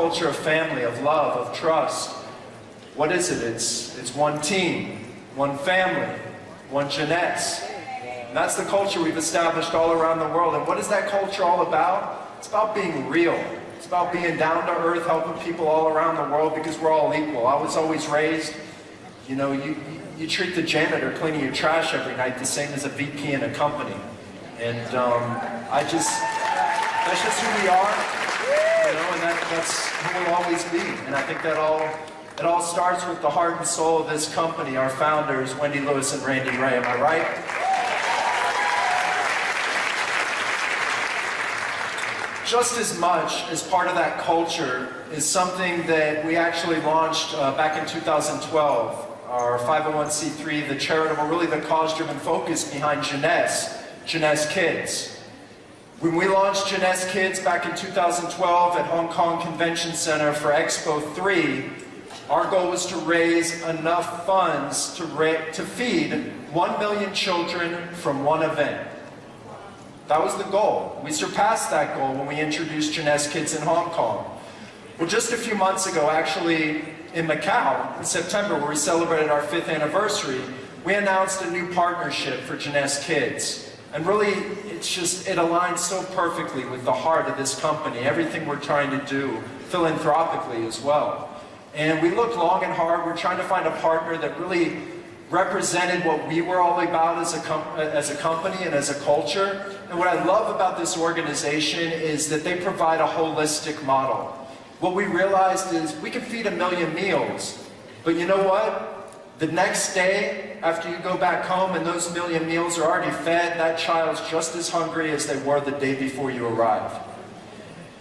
culture of family, of love, of trust. What is it? It's one team, one family, one Jeunesse. And that's the culture we've established all around the world. And what is that culture all about? It's about being real. It's about being down to earth, helping people all around the world because we're all equal. I was always raised, you know, you treat the janitor cleaning your trash every night the same as a VP in a company. And that's just who we are, you know, and that's who we'll always be. And I think that it all starts with the heart and soul of this company, our founders, Wendy Lewis and Randy Ray. Am I right? Just as much as part of that culture is something that we actually launched back in 2012, our 501c3, the charitable, really the cause-driven focus behind Jeunesse Kids. When we launched Jeunesse Kids back in 2012 at Hong Kong Convention Center for Expo 3, our goal was to raise enough funds to feed 1 million children from one event. That was the goal. We surpassed that goal when we introduced Jeunesse Kids in Hong Kong. Well, just a few months ago, actually in Macau, in September, where we celebrated our 5th anniversary, we announced a new partnership for Jeunesse Kids. And really, it aligns so perfectly with the heart of this company, everything we're trying to do philanthropically as well. And we looked long and hard. We're trying to find a partner that really represented what we were all about as a company and as a culture. And what I love about this organization is that they provide a holistic model. What we realized is we can feed 1 million meals, but you know what? The next day, after you go back home and those 1 million meals are already fed, that child's just as hungry as they were the day before you arrived.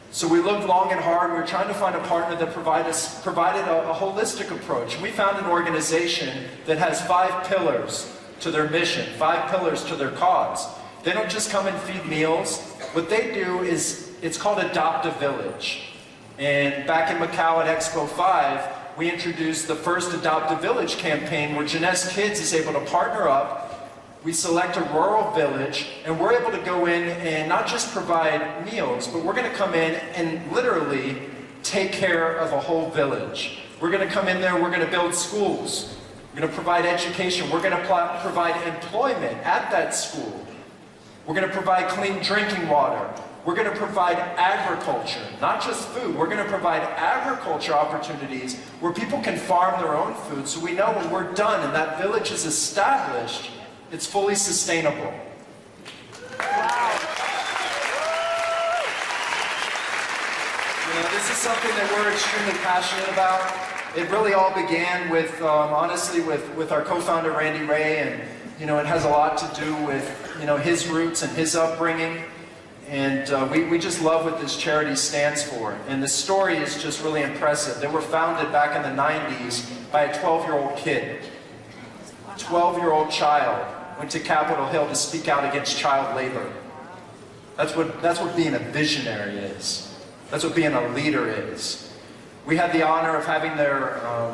So we looked long and hard. We were trying to find a partner that provided a holistic approach. We found an organization that has 5 pillars to their mission, 5 pillars to their cause. They don't just come and feed meals. What they do is, it's called Adopt a Village. And back in Macau at Expo 5, we introduced the first Adopt a Village campaign where Jeunesse Kids is able to partner up. We select a rural village, and we're able to go in and not just provide meals, but we're going to come in and literally take care of a whole village. We're going to come in there, we're going to build schools. We're going to provide education. We're going to provide employment at that school. We're going to provide clean drinking water. We're going to provide agriculture, not just food. We're going to provide agriculture opportunities where people can farm their own food, so we know when we're done and that village is established, it's fully sustainable. Wow. You know, this is something that we're extremely passionate about. It really all began with, honestly, with our co-founder Randy Ray, and you know, it has a lot to do with, you know, his roots and his upbringing. And we just love what this charity stands for. And the story is just really impressive. They were founded back in the 90s by a 12-year-old kid. 12-year-old child went to Capitol Hill to speak out against child labor. That's what being a visionary is. That's what being a leader is. We had the honor of having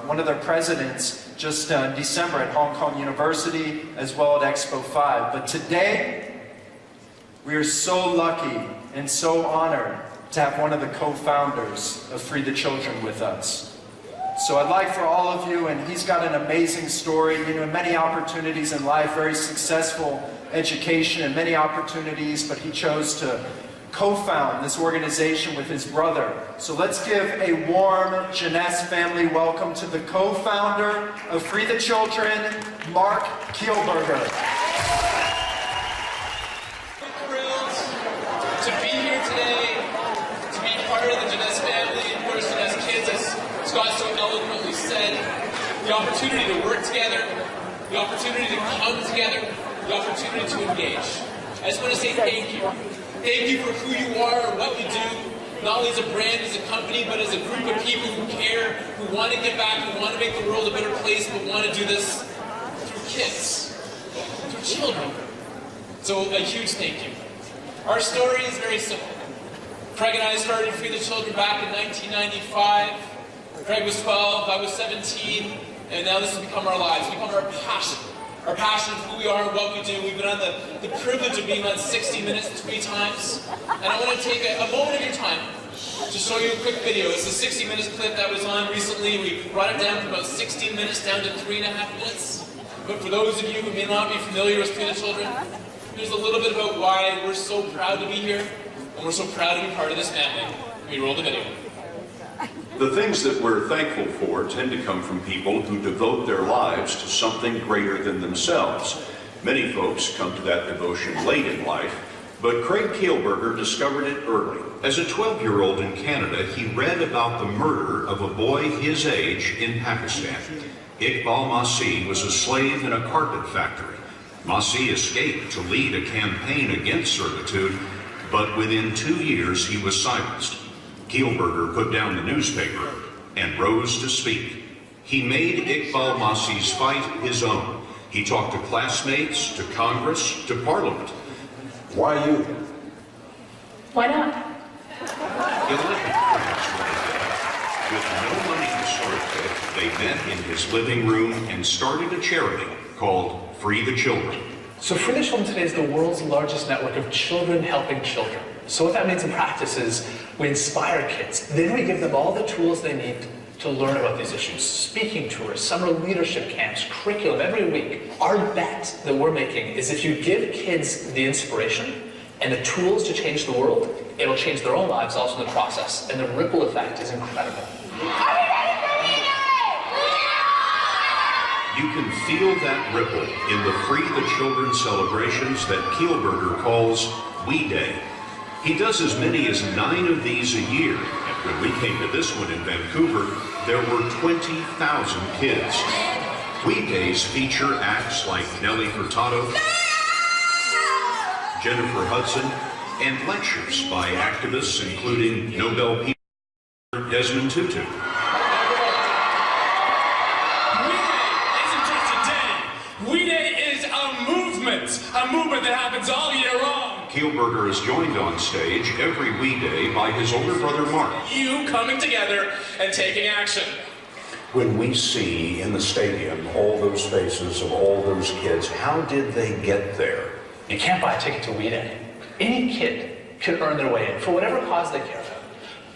one of their presidents just in December at Hong Kong University, as well at Expo 5. But today, we are so lucky and so honored to have one of the co-founders of Free the Children with us. So I'd like for all of you, and he's got an amazing story, you know, many opportunities in life, very successful education and many opportunities, but he chose to co-found this organization with his brother. So let's give a warm Jeunesse family welcome to the co-founder of Free the Children, Mark Kielberger. To be here today, to be part of the Jeunesse family, of course, Jeunesse Kids, as Scott so eloquently said, the opportunity to work together, the opportunity to come together, the opportunity to engage. I just want to say thank you. Thank you for who you are, what you do, not only as a brand, as a company, but as a group of people who care, who want to give back, who want to make the world a better place, but want to do this through kids, through children. So a huge thank you. Our story is very simple. Craig and I started Free the Children back in 1995. Craig was 12, I was 17, and now this has become our lives, become our passion. Our passion for who we are and what we do. We've been on the privilege of being on 60 Minutes 3 times. And I want to take a moment of your time, to show you a quick video. It's a 60 minutes clip that was on recently. We brought it down from about 16 minutes down to 3.5 minutes. But for those of you who may not be familiar with Free the Children, here's a little bit about why we're so proud to be here, and we're so proud to be part of this family. We roll the video. The things that we're thankful for tend to come from people who devote their lives to something greater than themselves. Many folks come to that devotion late in life, but Craig Kielberger discovered it early. As a 12-year-old in Canada, he read about the murder of a boy his age in Pakistan. Iqbal Masih was a slave in a carpet factory. Masih escaped to lead a campaign against servitude, but within 2 years he was silenced. Kielberger put down the newspaper and rose to speak. He made Iqbal Masih's fight his own. He talked to classmates, to Congress, to Parliament. Why you? Why not? With no money to start with, they met in his living room and started a charity called Free the Children. So Free the Children today is the world's largest network of children helping children. So what that means in practice is we inspire kids. Then we give them all the tools they need to learn about these issues. Speaking tours, summer leadership camps, curriculum every week. Our bet that we're making is if you give kids the inspiration and the tools to change the world, it'll change their own lives also in the process. And the ripple effect is incredible. You can feel that ripple in the Free the Children celebrations that Kielberger calls We Day. He does as many as 9 of these a year, and when we came to this one in Vancouver, there were 20,000 kids. We Days feature acts like Nelly Furtado, Jennifer Hudson, and lectures by activists including Nobel Peace Laureate Desmond Tutu. A movement that happens all year long. Kielberger is joined on stage every We Day by his older brother Mark. You coming together and taking action. When we see in the stadium all those faces of all those kids, how did they get there? You can't buy a ticket to We Day. Any kid can earn their way in for whatever cause they care about.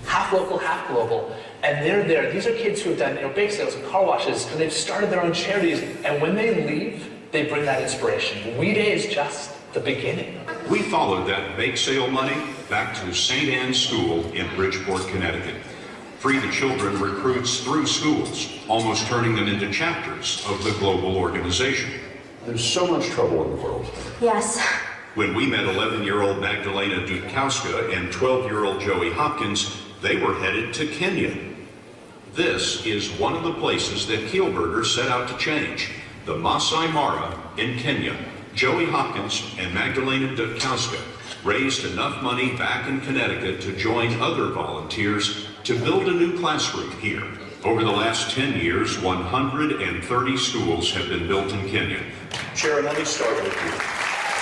Half local, half global. And they're there. These are kids who have done bake sales and car washes, and they've started their own charities. And when they leave, they bring that inspiration. We Day is just the beginning. We followed that bake sale money back to St. Anne's School in Bridgeport, Connecticut. Free the Children recruits through schools, almost turning them into chapters of the global organization. There's so much trouble in the world. Yes. When we met 11-year-old Magdalena Dudkowska and 12-year-old Joey Hopkins, they were headed to Kenya. This is one of the places that Kielberger set out to change. The Masai Mara in Kenya. Joey Hopkins and Magdalena Dudkowska raised enough money back in Connecticut to join other volunteers to build a new classroom here. Over the last 10 years, 130 schools have been built in Kenya. Sharon, let me start with you.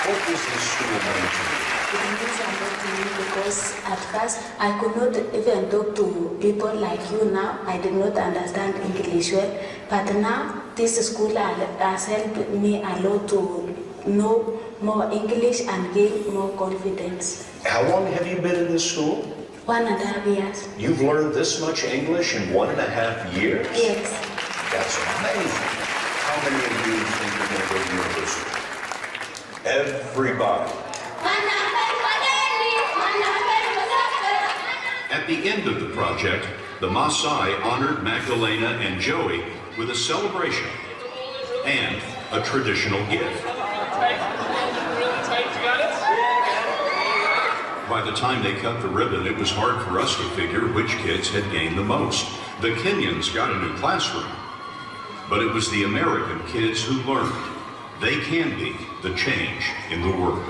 What is this school meant to you? It means a lot to me because at first I could not even talk to people like you now. I did not understand English well. But now this school has helped me a lot to know more English and gain more confidence. How long have you been in this school? 1.5 years. You've learned this much English in 1.5 years? Yes. That's amazing. How many of you think you're going to go to university? Everybody. At the end of the project, the Maasai honored Magdalena and Joey with a celebration and a traditional gift. By the time they cut the ribbon, it was hard for us to figure which kids had gained the most. The Kenyans got a new classroom, but it was the American kids who learned. They can be the change in the world.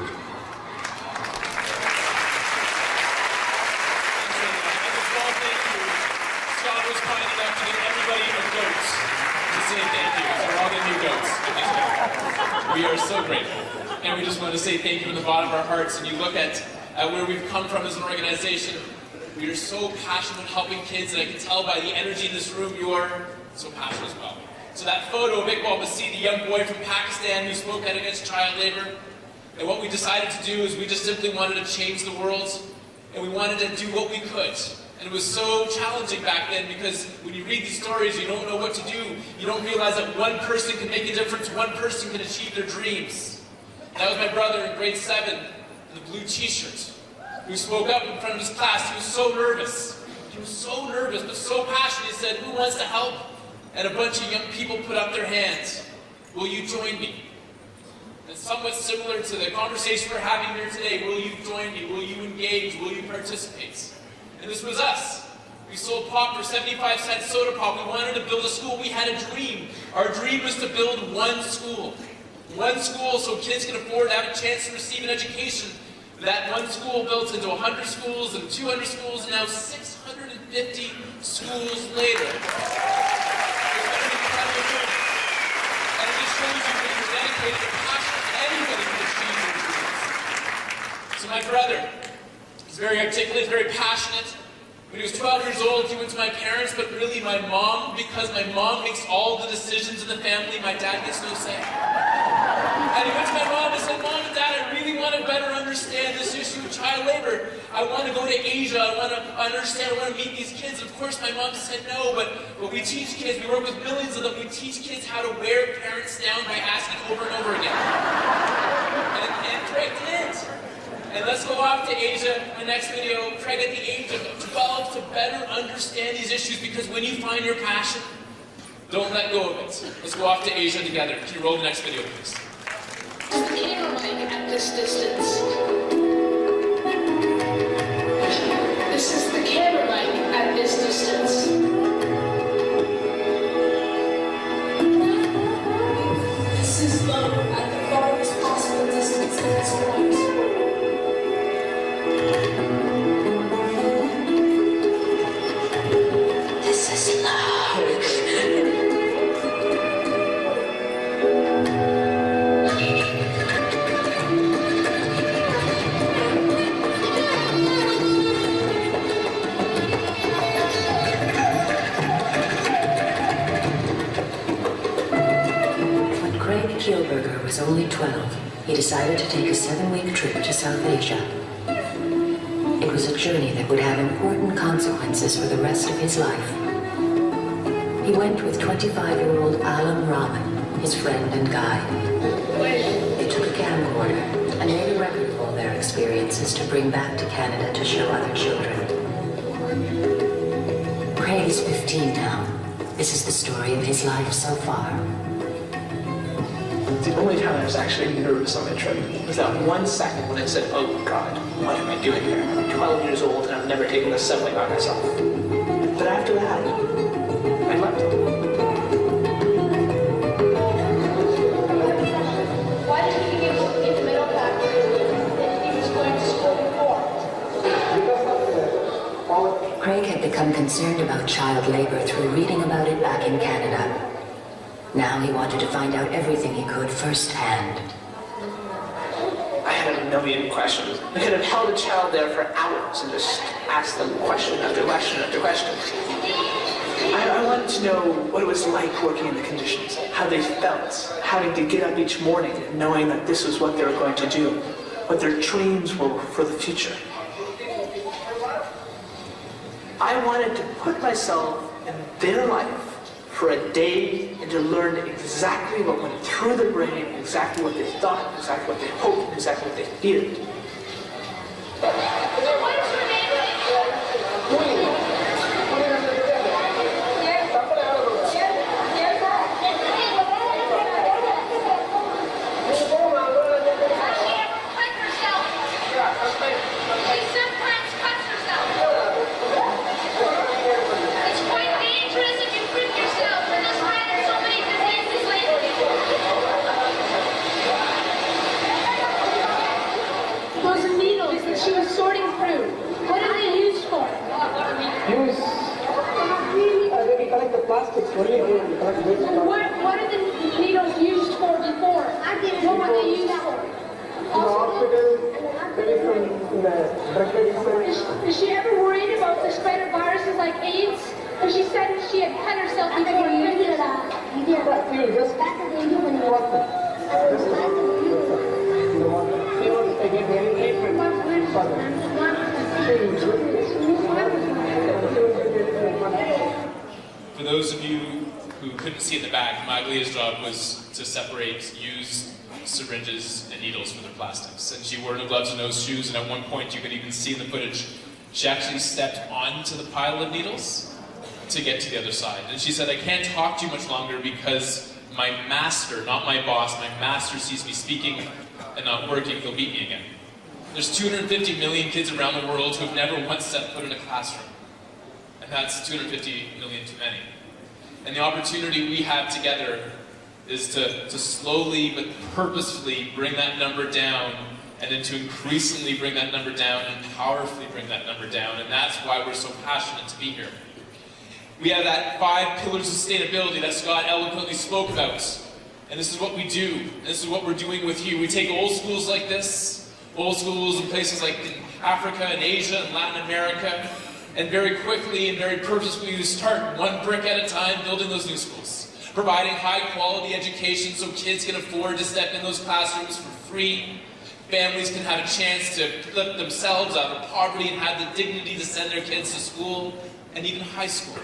Scott was kind enough to give everybody a goat to say thank you. So we're all getting new goats. We are so grateful. And we just want to say thank you from the bottom of our hearts. And you look at where we've come from as an organization, we are so passionate about helping kids, and I can tell by the energy in this room you are so passionate as well. So that photo of Iqbal Masih, the young boy from Pakistan who spoke out against child labor, and what we decided to do is we just simply wanted to change the world, and we wanted to do what we could. And it was so challenging back then because when you read these stories, you don't know what to do. You don't realize that one person can make a difference, one person can achieve their dreams. And that was my brother in grade 7 in the blue t-shirt who spoke up in front of his class. He was so nervous. He was so nervous, but so passionate. He said, "Who wants to help?" And a bunch of young people put up their hands. "Will you join me?" And somewhat similar to the conversation we're having here today, will you join me? Will you engage? Will you participate? And this was us. We sold pop for 75-cent soda pop. We wanted to build a school. We had a dream. Our dream was to build one school. One school so kids can afford to have a chance to receive an education. That one school built into 100 schools and 200 schools, and now 650 schools later. And it just shows you when you're dedicated and passionate, anybody can achieve their dreams. So my brother, he's very articulate, very passionate. When he was 12 years old, he went to my parents, but really my mom, because my mom makes all the decisions in the family, my dad gets no say. And he went to my mom and said, "Mom and Dad, I really want to better understand this issue of child labor. I want to go to Asia, I want to understand, I want to meet these kids." Of course, my mom said no, but we teach kids, we work with millions of them, we teach kids how to wear parents down by asking over and over again. And Craig did. And let's go off to Asia in the next video. Craig at the age of 12 to better understand these issues, because when you find your passion, don't let go of it. Let's go off to Asia together. Can you roll the next video, please? The camera mic at this distance. This is the camera mic at this distance. This is low at the farthest possible distance at this point. This is low. Kielberger was only 12, he decided to take a 7-week trip to South Asia. It was a journey that would have important consequences for the rest of his life. He went with 25-year-old Alam Raman, his friend and guide. They took a camcorder and made a record of all their experiences to bring back to Canada to show other children. Craig is 15 now. This is the story of his life so far. The only time I was actually nervous on my trip was that 1 second when I said, "Oh God, what am I doing here? I'm 12 years old and I've never taken the subway by myself." But after that, I left. Why did he give up in the middle pathway if he was going to school before? Craig had become concerned about child labor through reading about it back in Canada. Now he wanted to find out everything he could firsthand. I had a million questions. I could have held a child there for hours and just asked them question after question after question. I wanted to know what it was like working in the conditions, how they felt, having to get up each morning and knowing that this was what they were going to do, what their dreams were for the future. I wanted to put myself in their life for a day and to learn exactly what went through their brain, exactly what they thought, exactly what they hoped, exactly what they feared. What are the needles used for before? What were they used for? Is she ever worried about the spread of viruses like AIDS? Because she said she had cut herself before those of you who couldn't see in the back, Maglia's job was to separate used syringes and needles from their plastics. And she wore no gloves and no shoes, and at one point you could even see in the footage, she actually stepped onto the pile of needles to get to the other side. And she said, I can't talk to you much longer because my master, not my boss, my master sees me speaking and not working, he'll beat me again. There's 250 million kids around the world who have never once set foot in a classroom. And that's 250 million too many. And the opportunity we have together is to slowly but purposefully bring that number down, and then to increasingly bring that number down and powerfully bring that number down. And that's why we're so passionate to be here. We have that 5 pillars of sustainability that Scott eloquently spoke about. And this is what we do. And this is what we're doing with you. We take old schools like this, old schools in places like in Africa and Asia and Latin America, and very quickly and very purposefully we start one brick at a time building those new schools. Providing high-quality education so kids can afford to step in those classrooms for free. Families can have a chance to lift themselves out of poverty and have the dignity to send their kids to school, and even high school.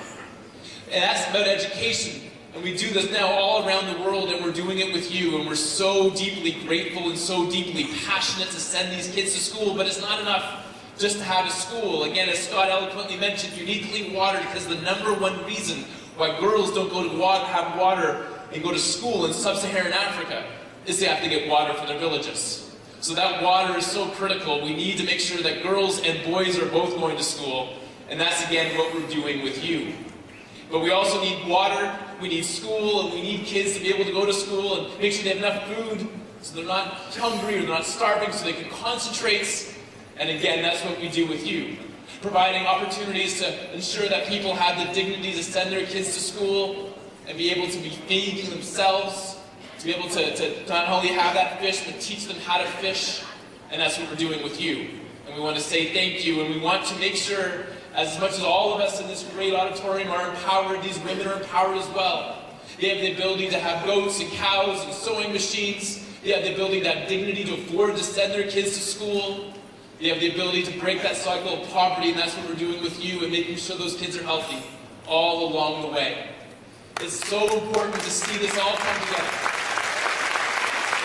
And that's about education. And we do this now all around the world, and we're doing it with you, and we're so deeply grateful and so deeply passionate to send these kids to school, but it's not enough just to have a school. Again, as Scott eloquently mentioned, you need clean water because the #1 reason why girls don't go to have water and go to school in sub-Saharan Africa is they have to get water for their villages. So that water is so critical. We need to make sure that girls and boys are both going to school, and that's again what we're doing with you. But we also need water, we need school, and we need kids to be able to go to school and make sure they have enough food so they're not hungry or they're not starving so they can concentrate. And again, that's what we do with you. Providing opportunities to ensure that people have the dignity to send their kids to school and be able to be feeding themselves, to be able to not only have that fish, but teach them how to fish. And that's what we're doing with you. And we want to say thank you, and we want to make sure, as much as all of us in this great auditorium are empowered, these women are empowered as well. They have the ability to have goats and cows and sewing machines. They have the ability to have dignity to afford to send their kids to school. They have the ability to break that cycle of poverty, and that's what we're doing with you and making sure those kids are healthy all along the way. It's so important to see this all come together.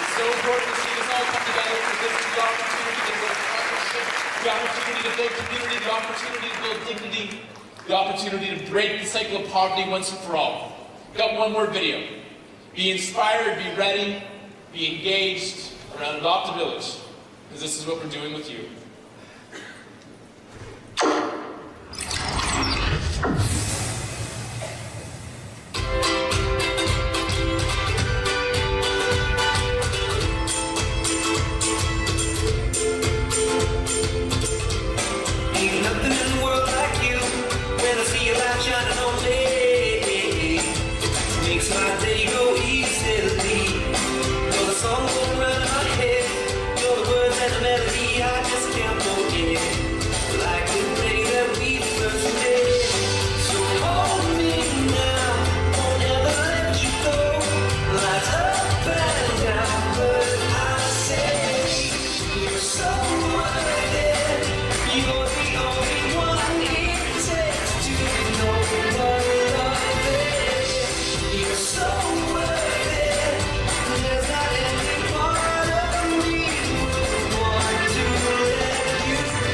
It's so important to see this all come together because this is the opportunity to build partnership, the opportunity to build community, the opportunity to build dignity, the opportunity to break the cycle of poverty once and for all. Got one more video. Be inspired, be ready, be engaged around Adopt a Village, because this is what we're doing with you. Ain't nothing in the world like you. When I see your light shining on me, makes my day go easily. Know the song won't run in my head. Know the words and the melody I just can't forget. Like the day that we first met. So hold me now, won't ever let you go. Lights up and down, but I say you're so worth it. You're the only one it takes to know what love is. You're so worth it. There's not any part of me would want to let you go.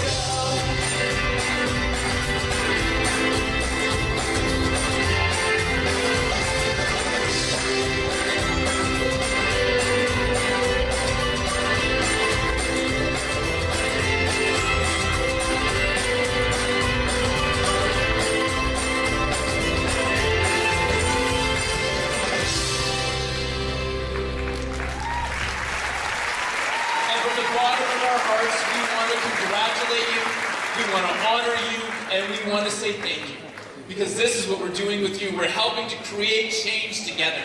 And from the bottom of our hearts, we want to congratulate you, we want to honor you, and we want to say thank you. Because this is what we're doing with you. We're helping to create change together.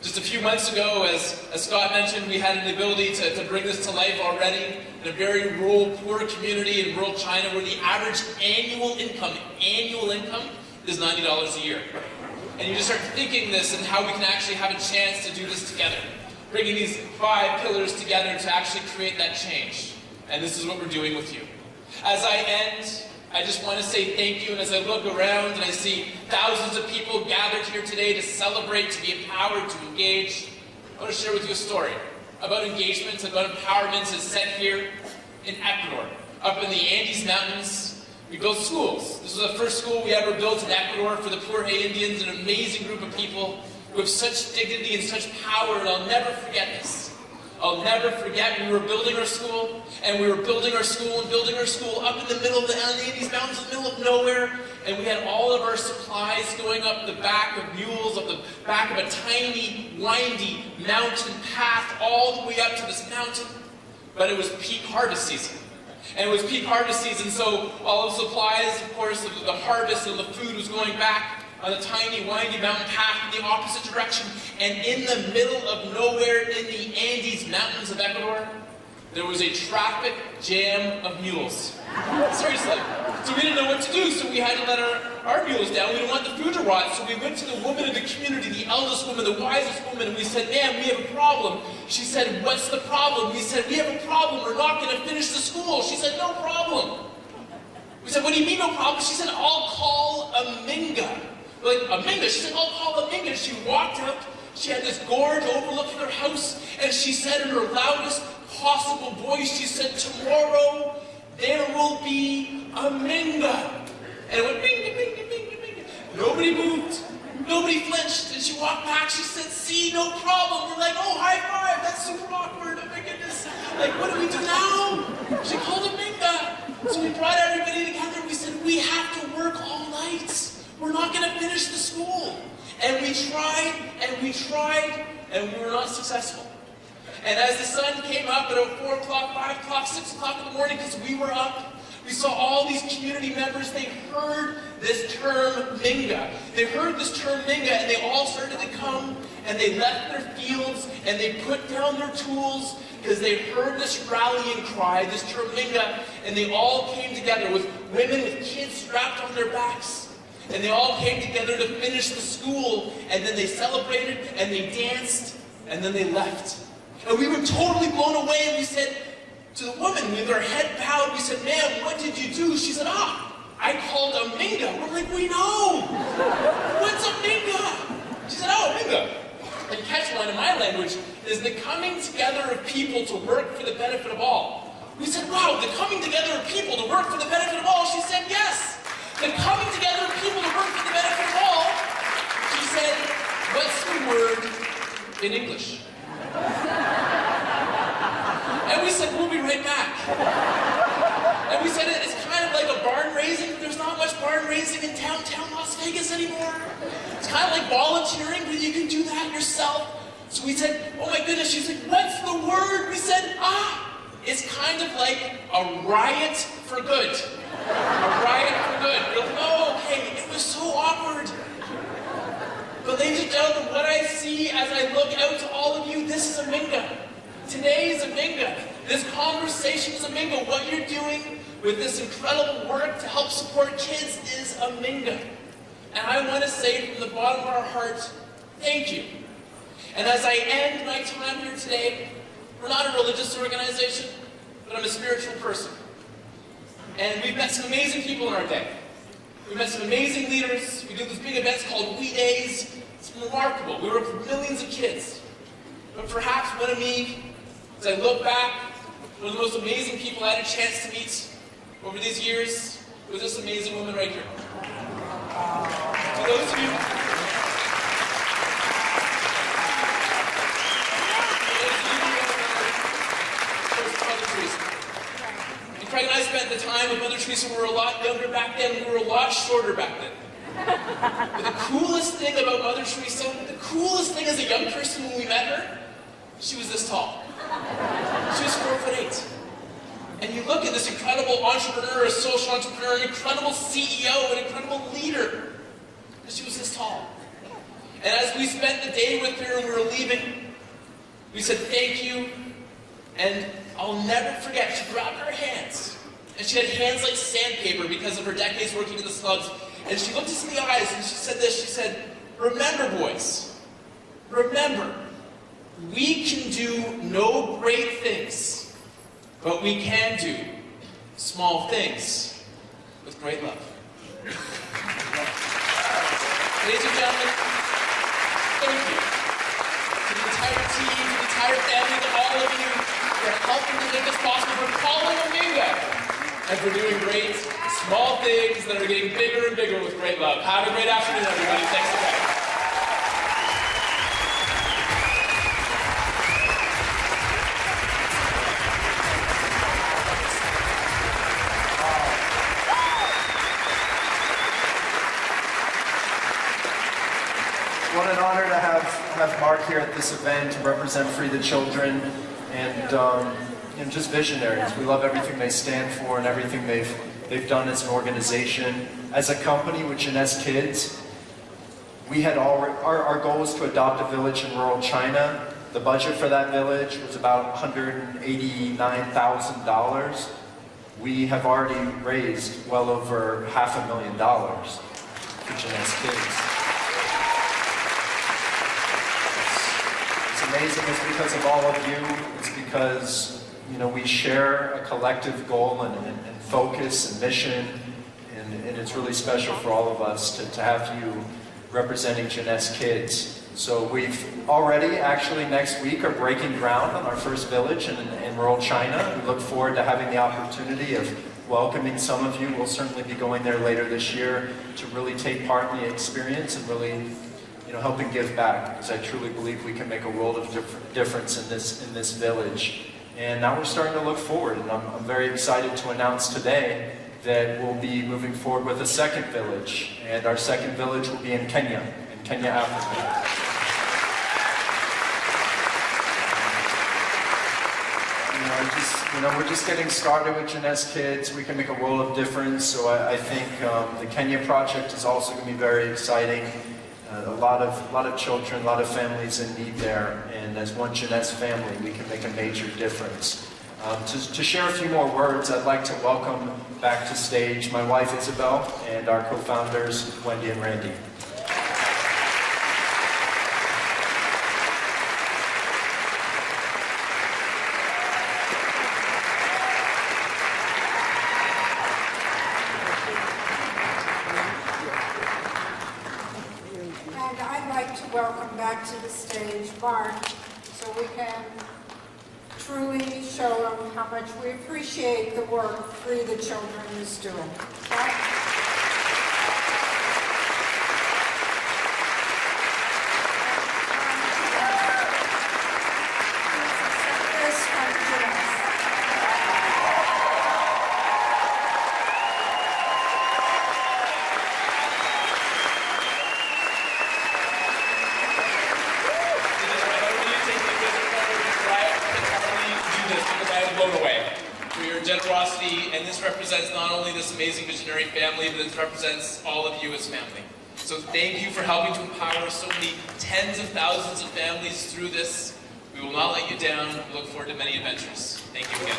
Just a few months ago, as Scott mentioned, we had an ability to bring this to life already in a very rural, poor community in rural China where the average annual income is $90 a year. And you just start thinking this and how we can actually have a chance to do this together. Bringing these 5 pillars together to actually create that change. And this is what we're doing with you. As I end, I just want to say thank you, and as I look around and I see thousands of people gathered here today to celebrate, to be empowered, to engage, I want to share with you a story about engagement, about empowerment that's set here in Ecuador, up in the Andes Mountains. We built schools. This was the first school we ever built in Ecuador for the Pure Indians, an amazing group of people who have such dignity and such power, and I'll never forget this. I'll never forget, we were building our school, and we were building our school and building our school up in the middle of the Andes Mountains, in the middle of nowhere, and we had all of our supplies going up the back of mules, up the back of a tiny, windy mountain path all the way up to this mountain. But it was peak harvest season. And it was peak harvest season, so all the supplies, of course, the harvest and the food was going back on a tiny, windy mountain path in the opposite direction. And in the middle of nowhere in the Andes Mountains of Ecuador, there was a traffic jam of mules. Seriously. So we didn't know what to do, so we had to let our mules down. We didn't want the food to rot, so we went to the woman in the community, the eldest woman, the wisest woman, and we said, ma'am, we have a problem. She said, what's the problem? We said, we have a problem. We're not going to finish the school. She said, no problem. We said, what do you mean no problem? She said, I'll call a minga. Like, a minga? She said, I'll call a minga. She walked out. She had this gorge overlooking her house, and she said in her loudest possible voice, she said, tomorrow there will be a minga. And it went minga, minga, minga, minga. Nobody moved. Nobody flinched. And she walked back. She said, see, no problem. We're like, oh, high five. That's super awkward. Oh, my goodness. Like, what do we do now? She called a minga. So we brought everybody together. We said, we have to work all night. We're not going to finish the school. And we tried, and we tried, and we were not successful. And as the sun came up at 4 o'clock, 5 o'clock, 6 o'clock in the morning, because we were up, we saw all these community members. They heard this term minga. They heard this term minga, and they all started to come, and they left their fields, and they put down their tools, because they heard this rallying cry, this term minga, and they all came together with women with kids strapped on their backs. And they all came together to finish the school, and then they celebrated, and they danced, and then they left. And we were totally blown away, and we said to the woman, with her head bowed, we said, ma'am, what did you do? She said, I called a minga. We're like, we know. What's a minga? She said, oh, minga. And catchline in my language is the coming together of people to work for the benefit of all. We said, wow, the coming together of people to work for the benefit of all? She said, yes. The coming together of people to work for the benefit of all. She said, what's the word in English? And we said, we'll be right back. And we said, it's kind of like a barn raising, but there's not much barn raising in downtown Las Vegas anymore. It's kind of like volunteering, but you can do that yourself. So we said, oh my goodness. She's like, what's the word? We said, it's kind of like a riot for good. A riot for good. We're like, oh, okay, it was so awkward. But ladies and gentlemen, what I see as I look out to all of you, this is a minga. Today is a minga. This conversation is a minga. What you're doing with this incredible work to help support kids is a minga. And I want to say from the bottom of our heart, thank you. And as I end my time here today, we're not a religious organization, but I'm a spiritual person. And we've met some amazing people in our day. We've met some amazing leaders. We do these big events called We Days. It's remarkable. We work with millions of kids. But perhaps one of me, as I look back, one of the most amazing people I had a chance to meet over these years was this amazing woman right here. For those of you Craig and I spent the time with Mother Teresa. We were a lot younger back then. We were a lot shorter back then. But the coolest thing about Mother Teresa, the coolest thing as a young person when we met her, she was this tall. She was 4'8". And you look at this incredible entrepreneur, a social entrepreneur, an incredible CEO, an incredible leader. And she was this tall. And as we spent the day with her and we were leaving, we said thank you. And I'll never forget, she grabbed her hands, and she had hands like sandpaper because of her decades working in the slums, and she looked us in the eyes and she said this, she said, remember boys, remember, we can do no great things, but we can do small things. with great love. Ladies and gentlemen, thank you to the entire team, to the entire family, to all of you for helping to make this possible, for calling Omega, and for doing great small things that are getting bigger and bigger with great love. Have a great afternoon, everybody. Thanks again. What an honor to have Mark here at this event to represent Free the Children and just visionaries. We love everything they stand for and everything they've done as an organization. As a company with Jeunesse Kids, we had our goal was to adopt a village in rural China. The budget for that village was about $189,000. We have already raised well over $500,000 for Jeunesse Kids. It's amazing. It's because of all of you. It's because, you know, we share a collective goal and focus and mission, and it's really special for all of us to have you representing Jeunesse Kids. So we've already, actually next week, are breaking ground on our first village in rural China. We look forward to having the opportunity of welcoming some of you. We'll certainly be going there later this year to really take part in the experience and really, you know, help and give back, because I truly believe we can make a world of difference in this village. And now we're starting to look forward, and I'm very excited to announce today that we'll be moving forward with a second village, and our second village will be in Kenya, Africa. We're just getting started with Jeunesse Kids. We can make a world of difference, so I think the Kenya project is also going to be very exciting. A lot of children, a lot of families in need there, and as one Jeunesse family, we can make a major difference. To share a few more words, I'd like to welcome back to stage my wife Isabel and our co-founders Wendy and Randy. Welcome back to the stage, Mark, so we can truly show them how much we appreciate the work Free the Children is doing. Generosity, and this represents not only this amazing visionary family, but it represents all of you as family. So thank you for helping to empower so many tens of thousands of families through this. We will not let you down. We look forward to many adventures. Thank you again.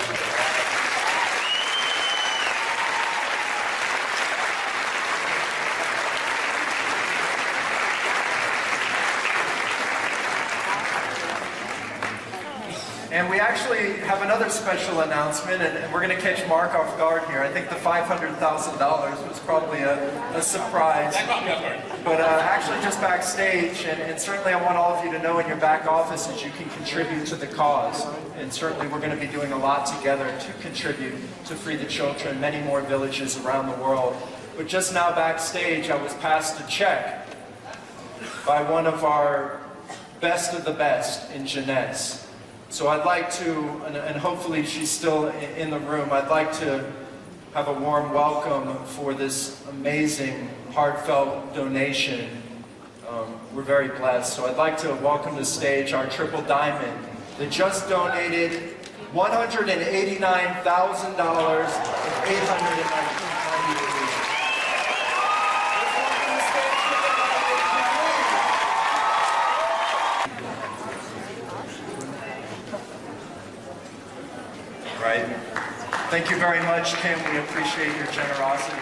And we actually have another special announcement, and we're going to catch Mark off guard here. I think the $500,000 was probably a surprise. That caught me off guard. But actually just backstage, and certainly I want all of you to know in your back offices you can contribute to the cause. And certainly we're going to be doing a lot together to contribute to Free the Children, many more villages around the world. But just now backstage, I was passed a check by one of our best of the best in Jeunesse. So I'd like to, and hopefully she's still in the room, I'd like to have a warm welcome for this amazing, heartfelt donation. We're very blessed. So I'd like to welcome to the stage our Triple Diamond that just donated $189,893. Right. Thank you very much, Kim. We appreciate your generosity.